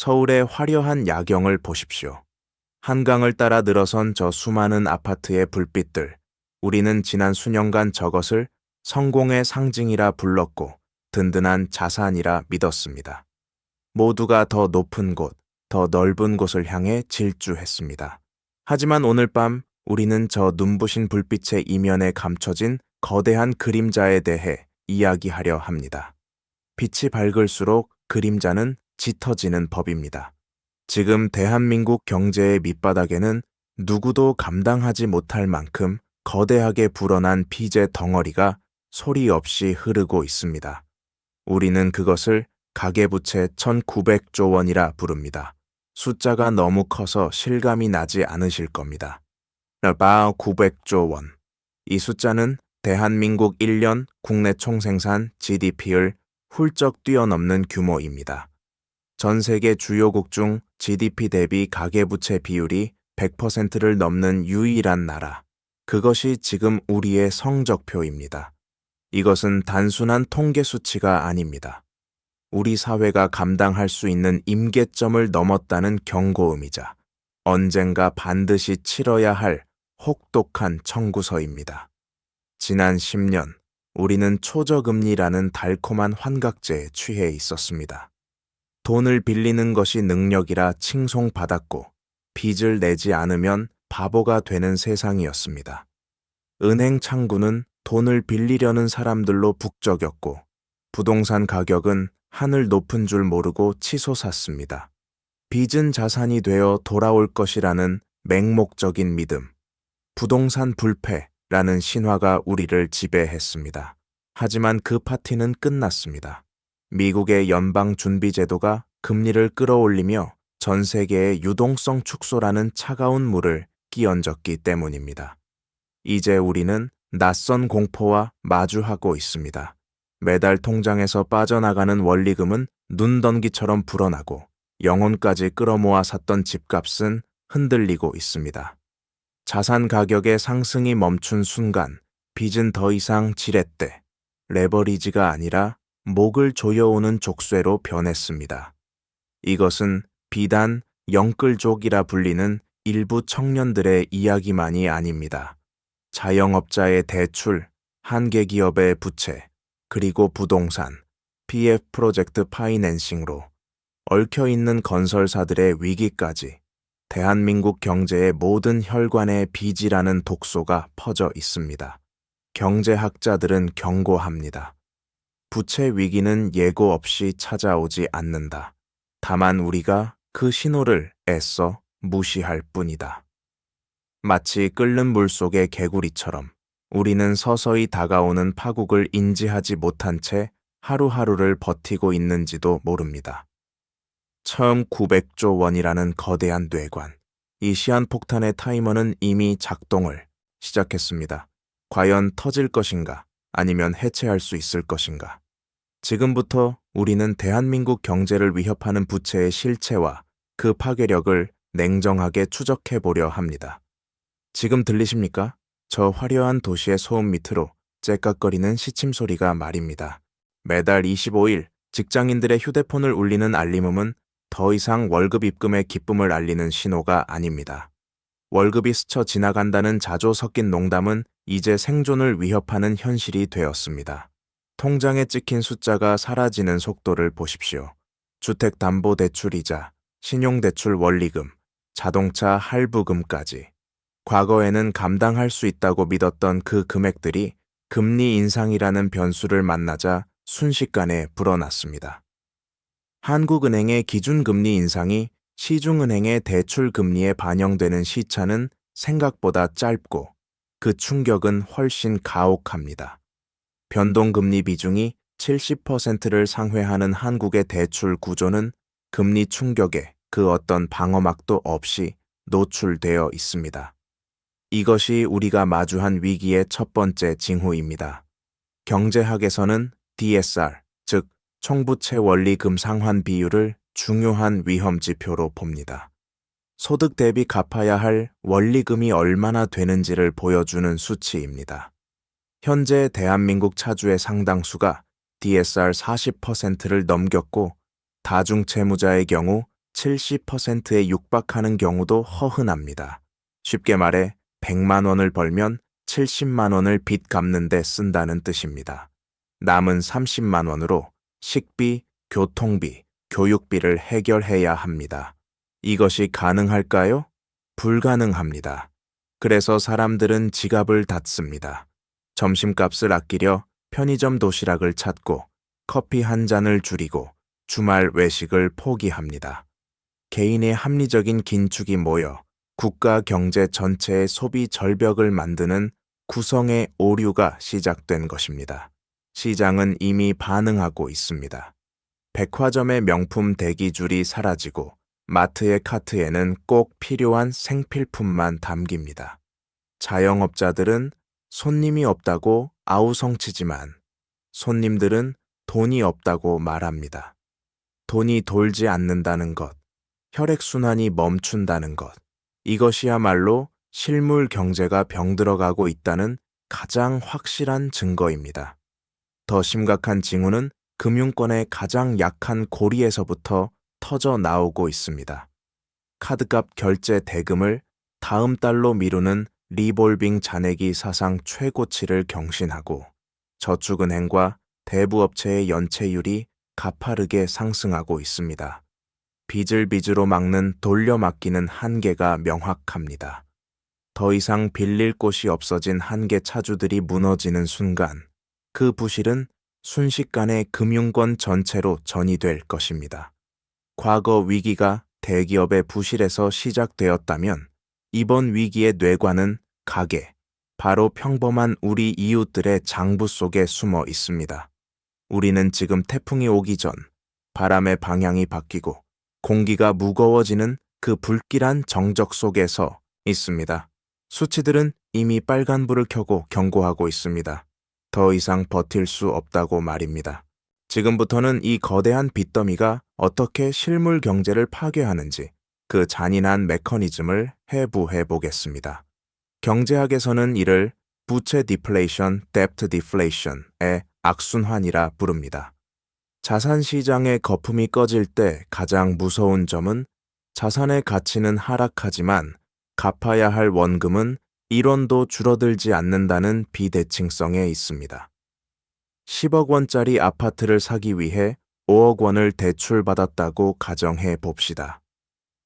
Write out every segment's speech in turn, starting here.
서울의 화려한 야경을 보십시오. 한강을 따라 늘어선 저 수많은 아파트의 불빛들. 우리는 지난 수년간 저것을 성공의 상징이라 불렀고 든든한 자산이라 믿었습니다. 모두가 더 높은 곳, 더 넓은 곳을 향해 질주했습니다. 하지만 오늘 밤 우리는 저 눈부신 불빛의 이면에 감춰진 거대한 그림자에 대해 이야기하려 합니다. 빛이 밝을수록 그림자는 짙어지는 법입니다. 지금 대한민국 경제의 밑바닥에는 누구도 감당하지 못할 만큼 거대하게 불어난 빚의 덩어리가 소리 없이 흐르고 있습니다. 우리는 그것을 가계부채 1900조 원이라 부릅니다. 숫자가 너무 커서 실감이 나지 않으실 겁니다. about 900조 원. 이 숫자는 대한민국 1년 국내 총생산 GDP를 훌쩍 뛰어넘는 규모입니다. 전 세계 주요국 중 GDP 대비 가계부채 비율이 100%를 넘는 유일한 나라. 그것이 지금 우리의 성적표입니다. 이것은 단순한 통계 수치가 아닙니다. 우리 사회가 감당할 수 있는 임계점을 넘었다는 경고음이자 언젠가 반드시 치러야 할 혹독한 청구서입니다. 지난 10년, 우리는 초저금리라는 달콤한 환각제에 취해 있었습니다. 돈을 빌리는 것이 능력이라 칭송받았고 빚을 내지 않으면 바보가 되는 세상이었습니다. 은행 창구는 돈을 빌리려는 사람들로 북적였고 부동산 가격은 하늘 높은 줄 모르고 치솟았습니다. 빚은 자산이 되어 돌아올 것이라는 맹목적인 믿음, 부동산 불패라는 신화가 우리를 지배했습니다. 하지만 그 파티는 끝났습니다. 미국의 연방준비제도가 금리를 끌어올리며 전 세계의 유동성 축소라는 차가운 물을 끼얹었기 때문입니다. 이제 우리는 낯선 공포와 마주하고 있습니다. 매달 통장에서 빠져나가는 원리금은 눈덩이처럼 불어나고 영혼까지 끌어모아 샀던 집값은 흔들리고 있습니다. 자산 가격의 상승이 멈춘 순간 빚은 더 이상 지렛대, 레버리지가 아니라 목을 조여오는 족쇄로 변했습니다. 이것은 비단 영끌족이라 불리는 일부 청년들의 이야기만이 아닙니다. 자영업자의 대출, 한계 기업의 부채, 그리고 부동산, PF 프로젝트 파이낸싱으로 얽혀있는 건설사들의 위기까지 대한민국 경제의 모든 혈관에 빚이라는 독소가 퍼져 있습니다. 경제학자들은 경고합니다. 부채 위기는 예고 없이 찾아오지 않는다. 다만 우리가 그 신호를 애써 무시할 뿐이다. 마치 끓는 물 속의 개구리처럼 우리는 서서히 다가오는 파국을 인지하지 못한 채 하루하루를 버티고 있는지도 모릅니다. 처음 900조 원이라는 거대한 뇌관, 이 시한폭탄의 타이머는 이미 작동을 시작했습니다. 과연 터질 것인가, 아니면 해체할 수 있을 것인가? 지금부터 우리는 대한민국 경제를 위협하는 부채의 실체와 그 파괴력을 냉정하게 추적해 보려 합니다. 지금 들리십니까? 저 화려한 도시의 소음 밑으로 째깍거리는 시침 소리가 말입니다. 매달 25일 직장인들의 휴대폰을 울리는 알림음은 더 이상 월급 입금의 기쁨을 알리는 신호가 아닙니다. 월급이 스쳐 지나간다는 자조 섞인 농담은 이제 생존을 위협하는 현실이 되었습니다. 통장에 찍힌 숫자가 사라지는 속도를 보십시오. 주택담보대출이자, 신용대출 원리금, 자동차 할부금까지. 과거에는 감당할 수 있다고 믿었던 그 금액들이 금리 인상이라는 변수를 만나자 순식간에 불어났습니다. 한국은행의 기준금리 인상이 시중은행의 대출금리에 반영되는 시차는 생각보다 짧고 그 충격은 훨씬 가혹합니다. 변동금리 비중이 70%를 상회하는 한국의 대출 구조는 금리 충격에 그 어떤 방어막도 없이 노출되어 있습니다. 이것이 우리가 마주한 위기의 첫 번째 징후입니다. 경제학에서는 DSR, 즉 총부채 원리금 상환 비율을 중요한 위험 지표로 봅니다. 소득 대비 갚아야 할 원리금이 얼마나 되는지를 보여주는 수치입니다. 현재 대한민국 차주의 상당수가 DSR 40%를 넘겼고 다중채무자의 경우 70%에 육박하는 경우도 허흔합니다. 쉽게 말해 100만 원을 벌면 70만 원을 빚 갚는 데 쓴다는 뜻입니다. 남은 30만 원으로 식비, 교통비, 교육비를 해결해야 합니다. 이것이 가능할까요? 불가능합니다. 그래서 사람들은 지갑을 닫습니다. 점심값을 아끼려 편의점 도시락을 찾고 커피 한 잔을 줄이고 주말 외식을 포기합니다. 개인의 합리적인 긴축이 모여 국가 경제 전체의 소비 절벽을 만드는 구성의 오류가 시작된 것입니다. 시장은 이미 반응하고 있습니다. 백화점의 명품 대기줄이 사라지고 마트의 카트에는 꼭 필요한 생필품만 담깁니다. 자영업자들은 손님이 없다고 아우성치지만 손님들은 돈이 없다고 말합니다. 돈이 돌지 않는다는 것, 혈액순환이 멈춘다는 것, 이것이야말로 실물 경제가 병들어가고 있다는 가장 확실한 증거입니다. 더 심각한 징후는 금융권의 가장 약한 고리에서부터 터져 나오고 있습니다. 카드값 결제 대금을 다음 달로 미루는 리볼빙 잔액이 사상 최고치를 경신하고 저축은행과 대부업체의 연체율이 가파르게 상승하고 있습니다. 빚을 빚으로 막는 돌려막기는 한계가 명확합니다. 더 이상 빌릴 곳이 없어진 한계 차주들이 무너지는 순간 그 부실은 순식간에 금융권 전체로 전이될 것입니다. 과거 위기가 대기업의 부실에서 시작되었다면 이번 위기의 뇌관은 가계, 바로 평범한 우리 이웃들의 장부 속에 숨어 있습니다. 우리는 지금 태풍이 오기 전 바람의 방향이 바뀌고 공기가 무거워지는 그 불길한 정적 속에서 있습니다. 수치들은 이미 빨간불을 켜고 경고하고 있습니다. 더 이상 버틸 수 없다고 말입니다. 지금부터는 이 거대한 빚더미가 어떻게 실물 경제를 파괴하는지 그 잔인한 메커니즘을 해부해 보겠습니다. 경제학에서는 이를 부채 디플레이션, 뎁트 디플레이션의 악순환이라 부릅니다. 자산 시장의 거품이 꺼질 때 가장 무서운 점은 자산의 가치는 하락하지만 갚아야 할 원금은 1원도 줄어들지 않는다는 비대칭성에 있습니다. 10억 원짜리 아파트를 사기 위해 5억 원을 대출받았다고 가정해 봅시다.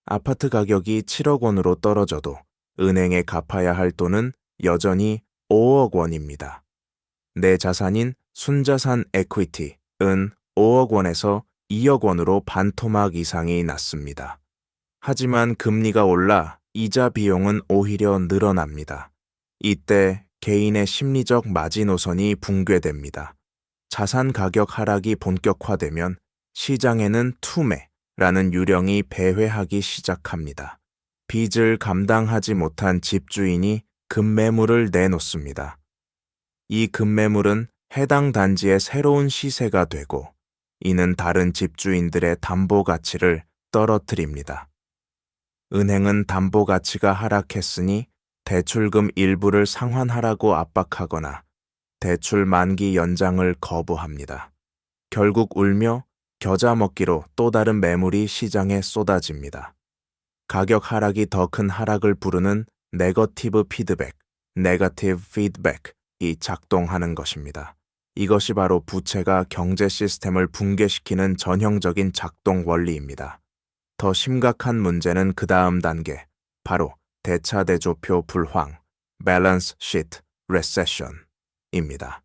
아파트 가격이 7억 원으로 떨어져도 은행에 갚아야 할 돈은 여전히 5억 원입니다. 내 자산인 순자산 에퀴티은 5억 원에서 2억 원으로 반토막 이상이 났습니다. 하지만 금리가 올라 이자 비용은 오히려 늘어납니다. 이때 개인의 심리적 마지노선이 붕괴됩니다. 자산 가격 하락이 본격화되면 시장에는 투매라는 유령이 배회하기 시작합니다. 빚을 감당하지 못한 집주인이 급매물을 내놓습니다. 이 급매물은 해당 단지의 새로운 시세가 되고 이는 다른 집주인들의 담보 가치를 떨어뜨립니다. 은행은 담보 가치가 하락했으니 대출금 일부를 상환하라고 압박하거나 대출 만기 연장을 거부합니다. 결국 울며 겨자 먹기로 또 다른 매물이 시장에 쏟아집니다. 가격 하락이 더 큰 하락을 부르는 네거티브 피드백, 네거티브 피드백이 작동하는 것입니다. 이것이 바로 부채가 경제 시스템을 붕괴시키는 전형적인 작동 원리입니다. 더 심각한 문제는 그 다음 단계, 바로 대차대조표 불황, 밸런스 시트 레세션입니다.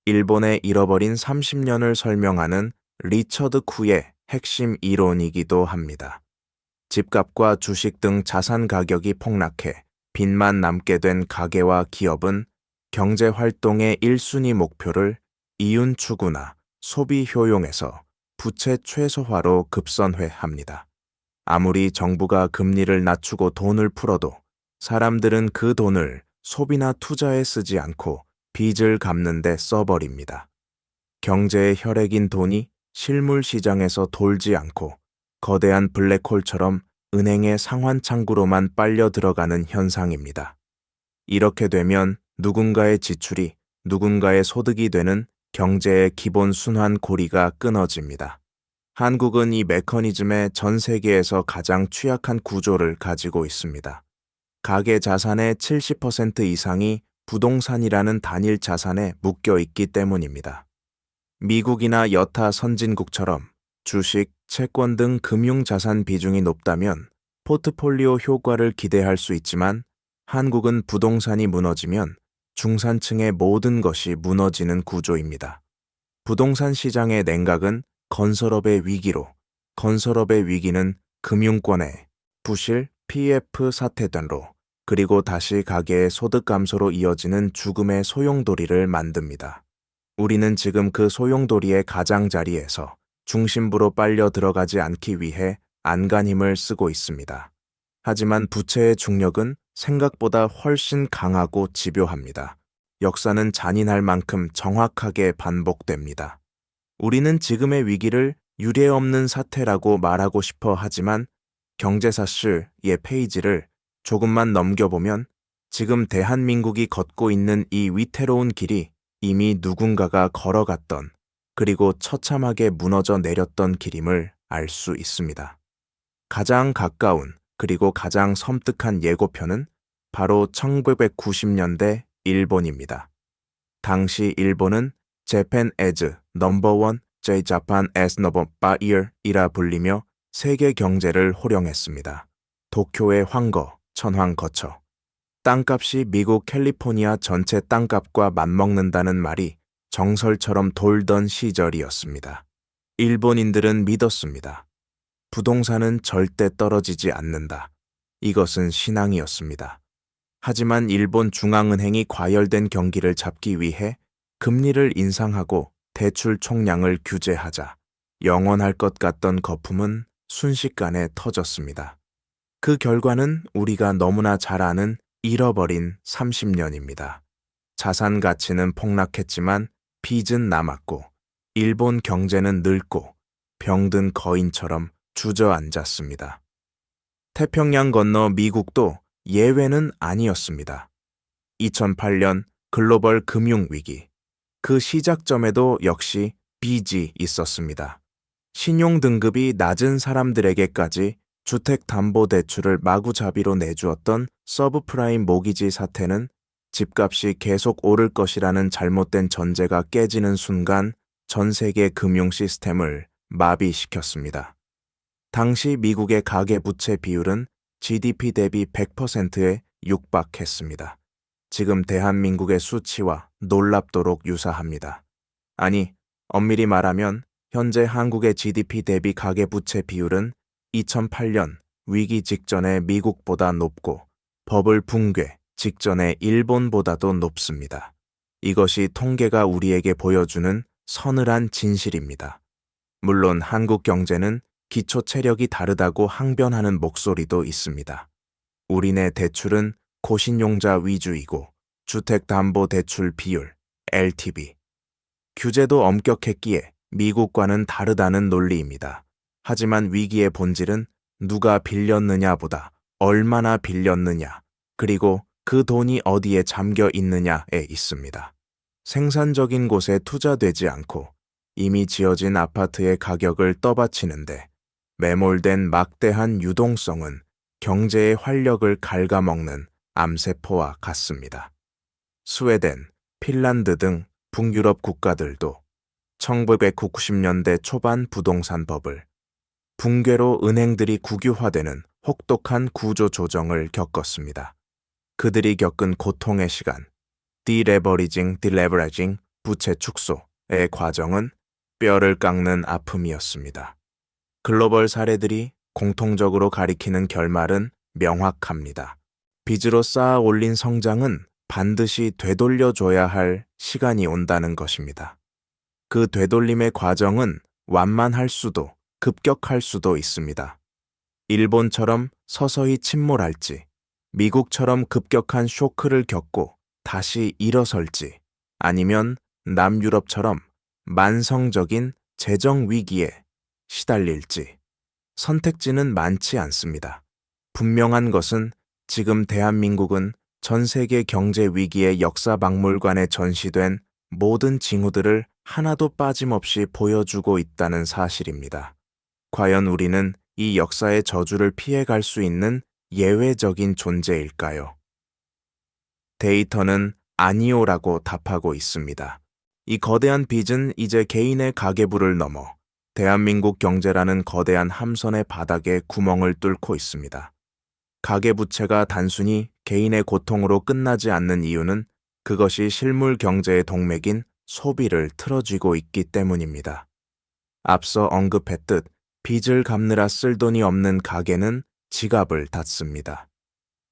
일본의 잃어버린 30년을 설명하는 리처드 쿠의 핵심 이론이기도 합니다. 집값과 주식 등 자산 가격이 폭락해 빚만 남게 된 가계와 기업은 경제 활동의 1순위 목표를 이윤 추구나 소비 효용에서 부채 최소화로 급선회합니다. 아무리 정부가 금리를 낮추고 돈을 풀어도 사람들은 그 돈을 소비나 투자에 쓰지 않고 빚을 갚는 데 써버립니다. 경제의 혈액인 돈이 실물 시장에서 돌지 않고 거대한 블랙홀처럼 은행의 상환 창구로만 빨려 들어가는 현상입니다. 이렇게 되면 누군가의 지출이 누군가의 소득이 되는 경제의 기본 순환 고리가 끊어집니다. 한국은 이 메커니즘에 전 세계에서 가장 취약한 구조를 가지고 있습니다. 가계 자산의 70% 이상이 부동산이라는 단일 자산에 묶여 있기 때문입니다. 미국이나 여타 선진국처럼 주식, 채권 등 금융자산 비중이 높다면 포트폴리오 효과를 기대할 수 있지만 한국은 부동산이 무너지면 중산층의 모든 것이 무너지는 구조입니다. 부동산 시장의 냉각은 건설업의 위기로, 건설업의 위기는 금융권의 부실, PF 사태 등으로, 그리고 다시 가계의 소득 감소로 이어지는 죽음의 소용돌이를 만듭니다. 우리는 지금 그 소용돌이의 가장자리에서 중심부로 빨려 들어가지 않기 위해 안간힘을 쓰고 있습니다. 하지만 부채의 중력은 생각보다 훨씬 강하고 집요합니다. 역사는 잔인할 만큼 정확하게 반복됩니다. 우리는 지금의 위기를 유례없는 사태라고 말하고 싶어 하지만 경제사실의 페이지를 조금만 넘겨보면 지금 대한민국이 걷고 있는 이 위태로운 길이 이미 누군가가 걸어갔던 그리고 처참하게 무너져 내렸던 길임을 알 수 있습니다. 가장 가까운 그리고 가장 섬뜩한 예고편은 바로 1990년대 일본입니다. 당시 일본은 Japan as No.1 J-Japan as Number Year이라 불리며 세계 경제를 호령했습니다. 도쿄의 황거, 천황거처. 땅값이 미국 캘리포니아 전체 땅값과 맞먹는다는 말이 정설처럼 돌던 시절이었습니다. 일본인들은 믿었습니다. 부동산은 절대 떨어지지 않는다. 이것은 신앙이었습니다. 하지만 일본 중앙은행이 과열된 경기를 잡기 위해 금리를 인상하고 대출 총량을 규제하자 영원할 것 같던 거품은 순식간에 터졌습니다. 그 결과는 우리가 너무나 잘 아는 잃어버린 30년입니다. 자산 가치는 폭락했지만 빚은 남았고 일본 경제는 늙고 병든 거인처럼 주저앉았습니다. 태평양 건너 미국도 예외는 아니었습니다. 2008년 글로벌 금융위기. 그 시작점에도 역시 빚이 있었습니다. 신용 등급이 낮은 사람들에게까지 주택담보대출을 마구잡이로 내주었던 서브프라임 모기지 사태는 집값이 계속 오를 것이라는 잘못된 전제가 깨지는 순간 전 세계 금융 시스템을 마비시켰습니다. 당시 미국의 가계부채 비율은 GDP 대비 100%에 육박했습니다. 지금 대한민국의 수치와 놀랍도록 유사합니다. 아니, 엄밀히 말하면 현재 한국의 GDP 대비 가계부채 비율은 2008년 위기 직전의 미국보다 높고 버블 붕괴 직전의 일본보다도 높습니다. 이것이 통계가 우리에게 보여주는 서늘한 진실입니다. 물론 한국 경제는 기초 체력이 다르다고 항변하는 목소리도 있습니다. 우리네 대출은 고신용자 위주이고 주택담보대출 비율, LTV, 규제도 엄격했기에 미국과는 다르다는 논리입니다. 하지만 위기의 본질은 누가 빌렸느냐보다 얼마나 빌렸느냐, 그리고 그 돈이 어디에 잠겨 있느냐에 있습니다. 생산적인 곳에 투자되지 않고 이미 지어진 아파트의 가격을 떠받치는데 매몰된 막대한 유동성은 경제의 활력을 갉아먹는 암세포와 같습니다. 스웨덴, 핀란드 등 북유럽 국가들도 1990년대 초반 부동산 버블, 붕괴로 은행들이 국유화되는 혹독한 구조 조정을 겪었습니다. 그들이 겪은 고통의 시간, 디레버리징, 딜레버리징, 부채 축소의 과정은 뼈를 깎는 아픔이었습니다. 글로벌 사례들이 공통적으로 가리키는 결말은 명확합니다. 빚으로 쌓아 올린 성장은 반드시 되돌려줘야 할 시간이 온다는 것입니다. 그 되돌림의 과정은 완만할 수도 급격할 수도 있습니다. 일본처럼 서서히 침몰할지, 미국처럼 급격한 쇼크를 겪고 다시 일어설지, 아니면 남유럽처럼 만성적인 재정 위기에 시달릴지, 선택지는 많지 않습니다. 분명한 것은 지금 대한민국은 전 세계 경제 위기의 역사 박물관에 전시된 모든 징후들을 하나도 빠짐없이 보여주고 있다는 사실입니다. 과연 우리는 이 역사의 저주를 피해갈 수 있는 예외적인 존재일까요? 데이터는 아니오라고 답하고 있습니다. 이 거대한 빚은 이제 개인의 가계부를 넘어 대한민국 경제라는 거대한 함선의 바닥에 구멍을 뚫고 있습니다. 가계부채가 단순히 개인의 고통으로 끝나지 않는 이유는 그것이 실물 경제의 동맥인 소비를 틀어쥐고 있기 때문입니다. 앞서 언급했듯 빚을 갚느라 쓸 돈이 없는 가계는 지갑을 닫습니다.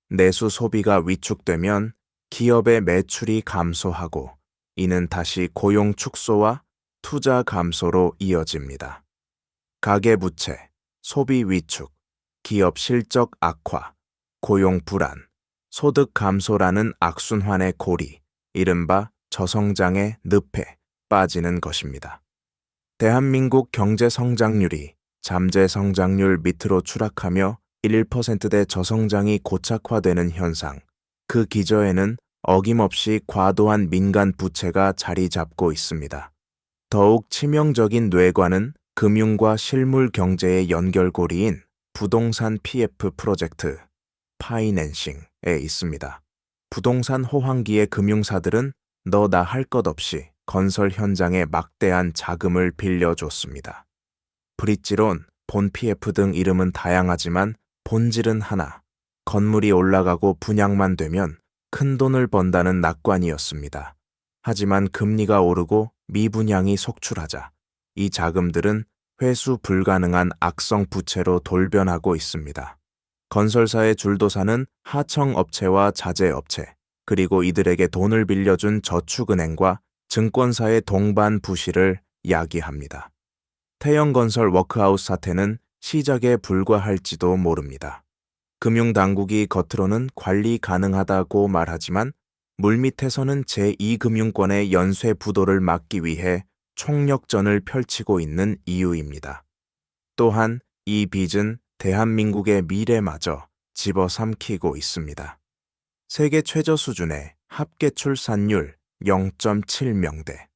내수 소비가 위축되면 기업의 매출이 감소하고 이는 다시 고용 축소와 투자 감소로 이어집니다. 가계부채, 소비 위축, 기업 실적 악화, 고용 불안, 소득 감소라는 악순환의 고리, 이른바 저성장의 늪에 빠지는 것입니다. 대한민국 경제 성장률이 잠재 성장률 밑으로 추락하며 1%대 저성장이 고착화되는 현상, 그 기저에는 어김없이 과도한 민간 부채가 자리 잡고 있습니다. 더욱 치명적인 뇌관은 금융과 실물 경제의 연결고리인 부동산 PF 프로젝트, 파이낸싱에 있습니다. 부동산 호황기의 금융사들은 너나 할 것 없이 건설 현장에 막대한 자금을 빌려줬습니다. 브릿지론, 본 PF 등 이름은 다양하지만 본질은 하나, 건물이 올라가고 분양만 되면 큰 돈을 번다는 낙관이었습니다. 하지만 금리가 오르고 미분양이 속출하자 이 자금들은 회수 불가능한 악성 부채로 돌변하고 있습니다. 건설사의 줄도사는 하청업체와 자재업체, 그리고 이들에게 돈을 빌려준 저축은행과 증권사의 동반 부실을 야기합니다. 태영건설 워크아웃 사태는 시작에 불과할지도 모릅니다. 금융당국이 겉으로는 관리 가능하다고 말하지만 물밑에서는 제2금융권의 연쇄 부도를 막기 위해 총력전을 펼치고 있는 이유입니다. 또한 이 빚은 대한민국의 미래마저 집어삼키고 있습니다. 세계 최저 수준의 합계 출산율 0.7명대.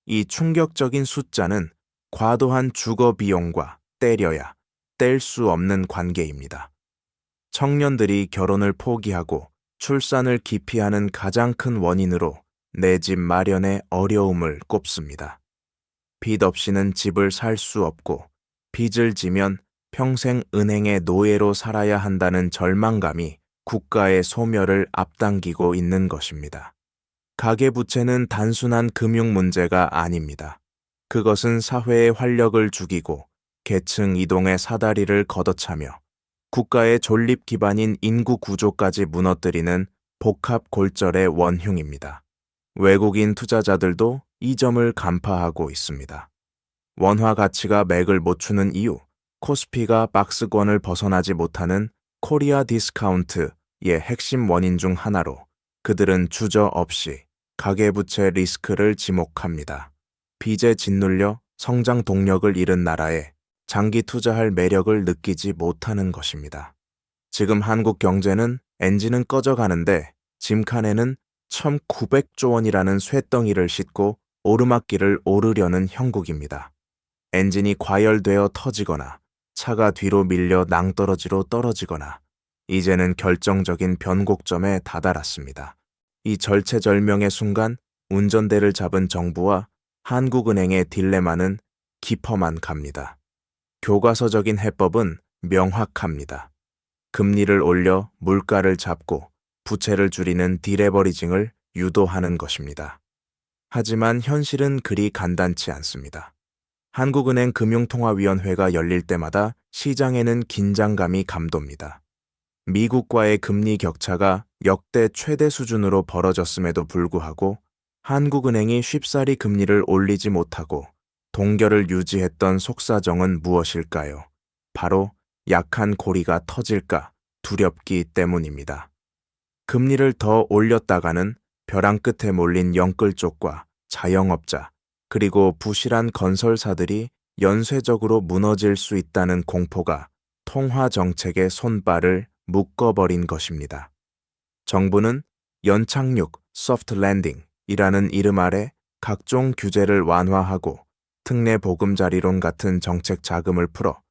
이 충격적인 숫자는 과도한 주거 비용과 때려야 뗄 수 없는 관계입니다. 청년들이 결혼을 포기하고 출산을 기피하는 가장 큰 원인으로 내 집 마련의 어려움을 꼽습니다. 빚 없이는 집을 살 수 없고 빚을 지면 평생 은행의 노예로 살아야 한다는 절망감이 국가의 소멸을 앞당기고 있는 것입니다. 가계부채는 단순한 금융 문제가 아닙니다. 그것은 사회의 활력을 죽이고 계층 이동의 사다리를 걷어차며 국가의 존립 기반인 인구 구조까지 무너뜨리는 복합 골절의 원흉입니다. 외국인 투자자들도 이 점을 간파하고 있습니다. 원화 가치가 맥을 못 추는 이유, 코스피가 박스권을 벗어나지 못하는 코리아 디스카운트의 핵심 원인 중 하나로 그들은 주저없이 가계부채 리스크를 지목합니다. 빚에 짓눌려 성장 동력을 잃은 나라에 장기 투자할 매력을 느끼지 못하는 것입니다. 지금 한국 경제는 엔진은 꺼져가는데 짐칸에는 1,900조 원이라는 쇳덩이를 싣고 오르막길을 오르려는 형국입니다. 엔진이 과열되어 터지거나 차가 뒤로 밀려 낭떠러지로 떨어지거나 이제는 결정적인 변곡점에 다다랐습니다. 이 절체절명의 순간 운전대를 잡은 정부와 한국은행의 딜레마는 깊어만 갑니다. 교과서적인 해법은 명확합니다. 금리를 올려 물가를 잡고 부채를 줄이는 디레버리징을 유도하는 것입니다. 하지만 현실은 그리 간단치 않습니다. 한국은행 금융통화위원회가 열릴 때마다 시장에는 긴장감이 감돕니다. 미국과의 금리 격차가 역대 최대 수준으로 벌어졌음에도 불구하고 한국은행이 쉽사리 금리를 올리지 못하고 동결을 유지했던 속사정은 무엇일까요? 바로 약한 고리가 터질까 두렵기 때문입니다. 금리를 더 올렸다가는 벼랑 끝에 몰린 영끌족과 자영업자, 그리고 부실한 건설사들이 연쇄적으로 무너질 수 있다는 공포가 통화정책의 손발을 묶어버린 것입니다. 정부는 연착륙, 소프트 랜딩이라는 이름 아래 각종 규제를 완화하고 특례 보금자리론 같은 정책 자금을 풀어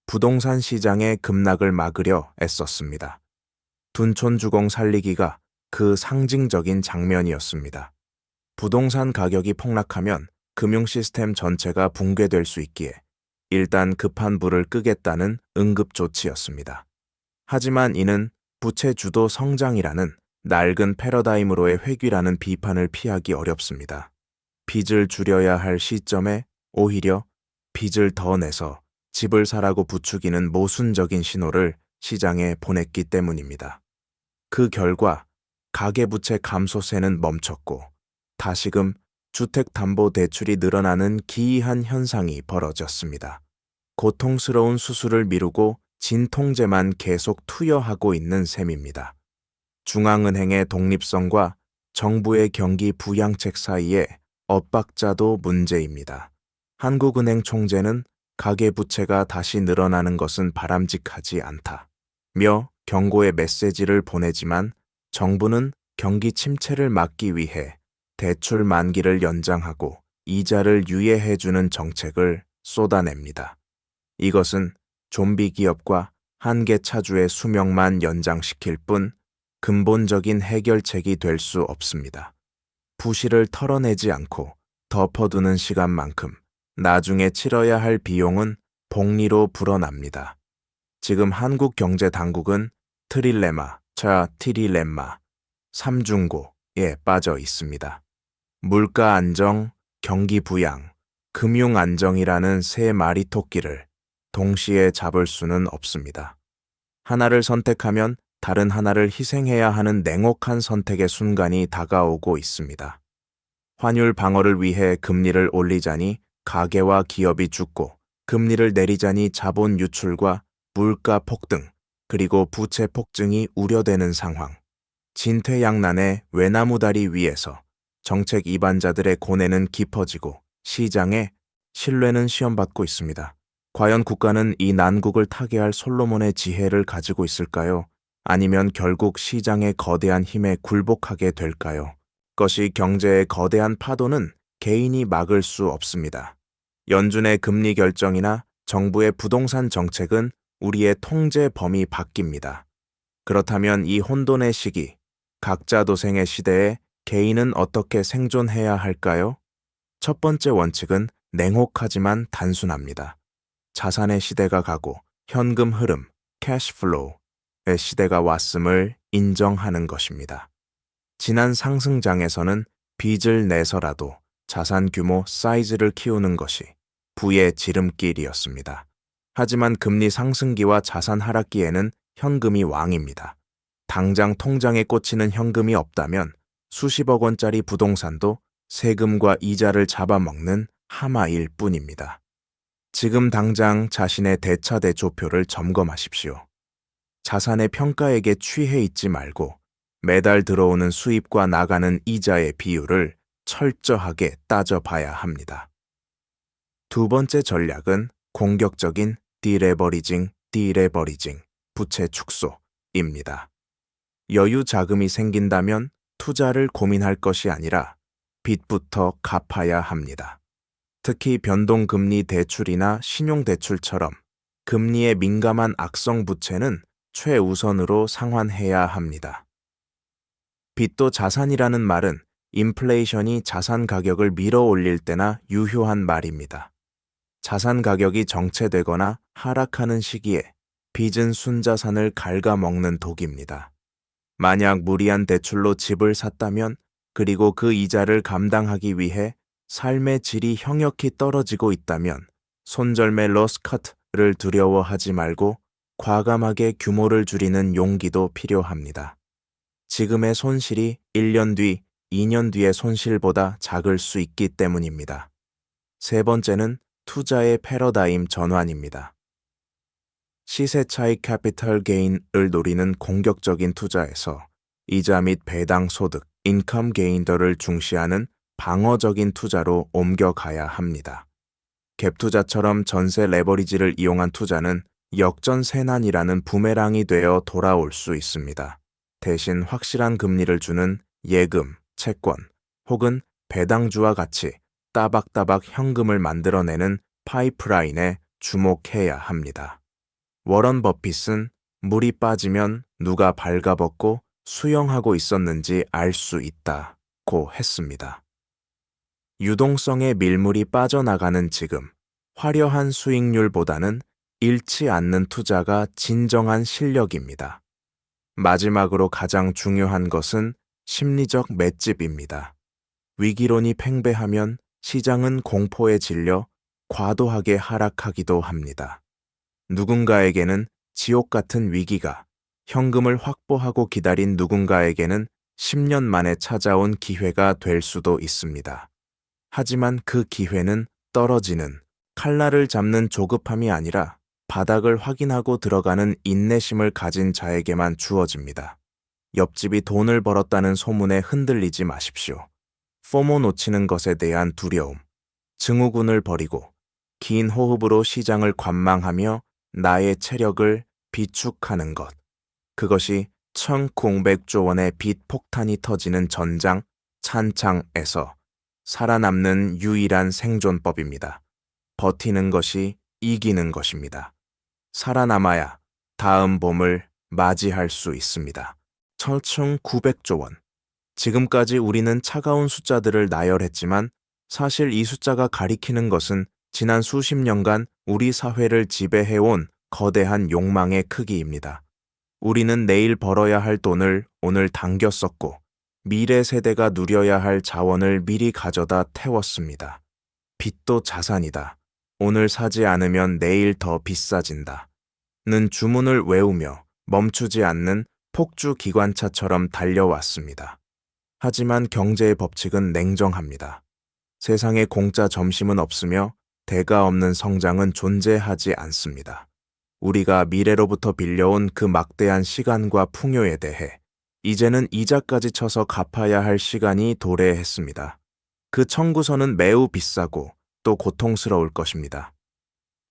부동산 시장의 급락을 막으려 애썼습니다. 둔촌주공 살리기가 그 상징적인 장면이었습니다. 부동산 가격이 폭락하면 금융 시스템 전체가 붕괴될 수 있기에 일단 급한 불을 끄겠다는 응급 조치였습니다. 하지만 이는 부채 주도 성장이라는 낡은 패러다임으로의 회귀라는 비판을 피하기 어렵습니다. 빚을 줄여야 할 시점에 오히려 빚을 더 내서 집을 사라고 부추기는 모순적인 신호를 시장에 보냈기 때문입니다. 그 결과 가계부채 감소세는 멈췄고 다시금 주택담보대출이 늘어나는 기이한 현상이 벌어졌습니다. 고통스러운 수술을 미루고 진통제만 계속 투여하고 있는 셈입니다. 중앙은행의 독립성과 정부의 경기 부양책 사이에 엇박자도 문제입니다. 한국은행 총재는 가계부채가 다시 늘어나는 것은 바람직하지 않다며 경고의 메시지를 보내지만 정부는 경기 침체를 막기 위해 대출 만기를 연장하고 이자를 유예해주는 정책을 쏟아냅니다. 이것은 좀비 기업과 한계 차주의 수명만 연장시킬 뿐 근본적인 해결책이 될 수 없습니다. 부실을 털어내지 않고 덮어두는 시간만큼 나중에 치러야 할 비용은 복리로 불어납니다. 지금 한국 경제 당국은 트릴레마, 삼중고에 빠져 있습니다. 물가 안정, 경기 부양, 금융 안정이라는 세 마리 토끼를 동시에 잡을 수는 없습니다. 하나를 선택하면 다른 하나를 희생해야 하는 냉혹한 선택의 순간이 다가오고 있습니다. 환율 방어를 위해 금리를 올리자니 가계와 기업이 죽고 금리를 내리자니 자본 유출과 물가 폭등, 그리고 부채 폭증이 우려되는 상황. 진퇴양난의 외나무다리 위에서 정책 이반자들의 고뇌는 깊어지고 시장의 신뢰는 시험받고 있습니다. 과연 국가는 이 난국을 타개할 솔로몬의 지혜를 가지고 있을까요? 아니면 결국 시장의 거대한 힘에 굴복하게 될까요? 것이 경제의 거대한 파도는 개인이 막을 수 없습니다. 연준의 금리 결정이나 정부의 부동산 정책은 우리의 통제 범위 밖입니다. 그렇다면 이 혼돈의 시기, 각자 도생의 시대에 개인은 어떻게 생존해야 할까요? 첫 번째 원칙은 냉혹하지만 단순합니다. 자산의 시대가 가고 현금 흐름, 캐시플로우의 시대가 왔음을 인정하는 것입니다. 지난 상승장에서는 빚을 내서라도 자산 규모 사이즈를 키우는 것이 부의 지름길이었습니다. 하지만 금리 상승기와 자산 하락기에는 현금이 왕입니다. 당장 통장에 꽂히는 현금이 없다면 수십억 원짜리 부동산도 세금과 이자를 잡아먹는 하마일 뿐입니다. 지금 당장 자신의 대차대조표를 점검하십시오. 자산의 평가액에 취해 있지 말고 매달 들어오는 수입과 나가는 이자의 비율을 철저하게 따져봐야 합니다. 두 번째 전략은 공격적인 디레버리징, 부채 축소입니다. 여유 자금이 생긴다면 투자를 고민할 것이 아니라 빚부터 갚아야 합니다. 특히 변동금리 대출이나 신용대출처럼 금리에 민감한 악성 부채는 최우선으로 상환해야 합니다. 빚도 자산이라는 말은 인플레이션이 자산 가격을 밀어 올릴 때나 유효한 말입니다. 자산 가격이 정체되거나 하락하는 시기에 빚은 순자산을 갉아먹는 독입니다. 만약 무리한 대출로 집을 샀다면 그리고 그 이자를 감당하기 위해 삶의 질이 형역히 떨어지고 있다면 손절매 로스커트를 두려워하지 말고 과감하게 규모를 줄이는 용기도 필요합니다. 지금의 손실이 1년 뒤, 2년 뒤의 손실보다 작을 수 있기 때문입니다. 세 번째는 투자의 패러다임 전환입니다. 시세 차익 캐피털 게인을 노리는 공격적인 투자에서 이자 및 배당 소득, 인컴 게인더를 중시하는 방어적인 투자로 옮겨가야 합니다. 갭 투자처럼 전세 레버리지를 이용한 투자는 역전세난이라는 부메랑이 되어 돌아올 수 있습니다. 대신 확실한 금리를 주는 예금, 채권 혹은 배당주와 같이 따박따박 현금을 만들어내는 파이프라인에 주목해야 합니다. 워런 버핏은 물이 빠지면 누가 발가벗고 수영하고 있었는지 알 수 있다고 했습니다. 유동성의 밀물이 빠져나가는 지금, 화려한 수익률보다는 잃지 않는 투자가 진정한 실력입니다. 마지막으로 가장 중요한 것은 심리적 맷집입니다. 위기론이 팽배하면 시장은 공포에 질려 과도하게 하락하기도 합니다. 누군가에게는 지옥 같은 위기가, 현금을 확보하고 기다린 누군가에게는 10년 만에 찾아온 기회가 될 수도 있습니다. 하지만 그 기회는 떨어지는, 칼날을 잡는 조급함이 아니라 바닥을 확인하고 들어가는 인내심을 가진 자에게만 주어집니다. 옆집이 돈을 벌었다는 소문에 흔들리지 마십시오. 포모 놓치는 것에 대한 두려움, 증후군을 버리고 긴 호흡으로 시장을 관망하며 나의 체력을 비축하는 것. 그것이 1900조 원의 빚 폭탄이 터지는 전장, 찬창에서 살아남는 유일한 생존법입니다. 버티는 것이 이기는 것입니다. 살아남아야 다음 봄을 맞이할 수 있습니다. 1900조 원. 지금까지 우리는 차가운 숫자들을 나열했지만 사실 이 숫자가 가리키는 것은 지난 수십 년간 우리 사회를 지배해온 거대한 욕망의 크기입니다. 우리는 내일 벌어야 할 돈을 오늘 당겨 썼고 미래 세대가 누려야 할 자원을 미리 가져다 태웠습니다. 빚도 자산이다. 오늘 사지 않으면 내일 더 비싸진다. 는 주문을 외우며 멈추지 않는 폭주 기관차처럼 달려왔습니다. 하지만 경제의 법칙은 냉정합니다. 세상에 공짜 점심은 없으며 대가 없는 성장은 존재하지 않습니다. 우리가 미래로부터 빌려온 그 막대한 시간과 풍요에 대해 이제는 이자까지 쳐서 갚아야 할 시간이 도래했습니다. 그 청구서는 매우 비싸고 또 고통스러울 것입니다.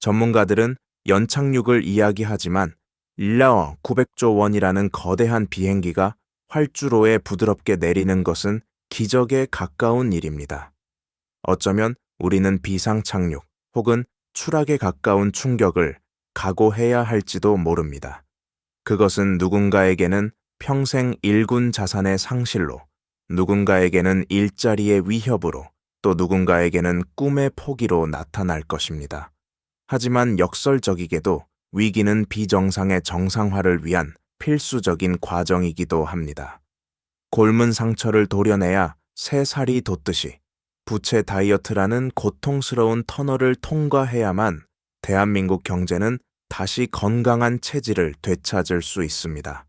전문가들은 연착륙을 이야기하지만 900조 원이라는 거대한 비행기가 활주로에 부드럽게 내리는 것은 기적에 가까운 일입니다. 어쩌면 우리는 비상착륙 혹은 추락에 가까운 충격을 각오해야 할지도 모릅니다. 그것은 누군가에게는 평생 일군 자산의 상실로, 누군가에게는 일자리의 위협으로, 또 누군가에게는 꿈의 포기로 나타날 것입니다. 하지만 역설적이게도 위기는 비정상의 정상화를 위한 필수적인 과정이기도 합니다. 곪은 상처를 도려내야 새 살이 돋듯이 부채 다이어트라는 고통스러운 터널을 통과해야만 대한민국 경제는 다시 건강한 체질을 되찾을 수 있습니다.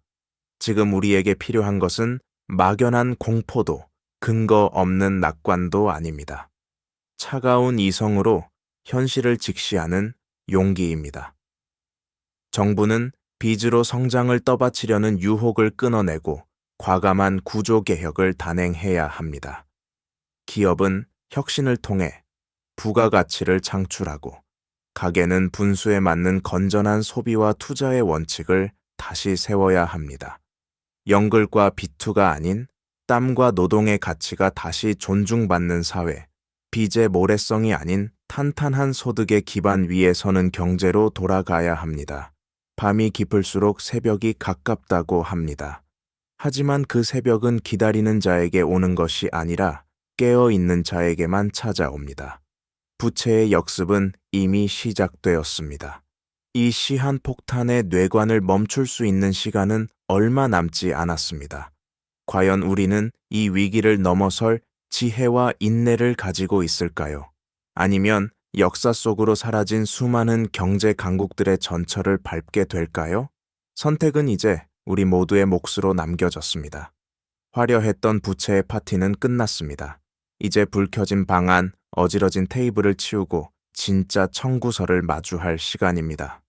지금 우리에게 필요한 것은 막연한 공포도 근거 없는 낙관도 아닙니다. 차가운 이성으로 현실을 직시하는 용기입니다. 정부는 빚으로 성장을 떠받치려는 유혹을 끊어내고 과감한 구조개혁을 단행해야 합니다. 기업은 혁신을 통해 부가가치를 창출하고 가게는 분수에 맞는 건전한 소비와 투자의 원칙을 다시 세워야 합니다. 연글과 비투가 아닌 땀과 노동의 가치가 다시 존중받는 사회, 빚의 모래성이 아닌 탄탄한 소득의 기반 위에 서는 경제로 돌아가야 합니다. 밤이 깊을수록 새벽이 가깝다고 합니다. 하지만 그 새벽은 기다리는 자에게 오는 것이 아니라 깨어있는 자에게만 찾아옵니다. 부채의 역습은 이미 시작되었습니다. 이 시한폭탄의 뇌관을 멈출 수 있는 시간은 얼마 남지 않았습니다. 과연 우리는 이 위기를 넘어설 지혜와 인내를 가지고 있을까요? 아니면 역사 속으로 사라진 수많은 경제 강국들의 전철을 밟게 될까요? 선택은 이제 우리 모두의 몫으로 남겨졌습니다. 화려했던 부채의 파티는 끝났습니다. 이제 불 켜진 방 안, 어지러진 테이블을 치우고 진짜 청구서를 마주할 시간입니다.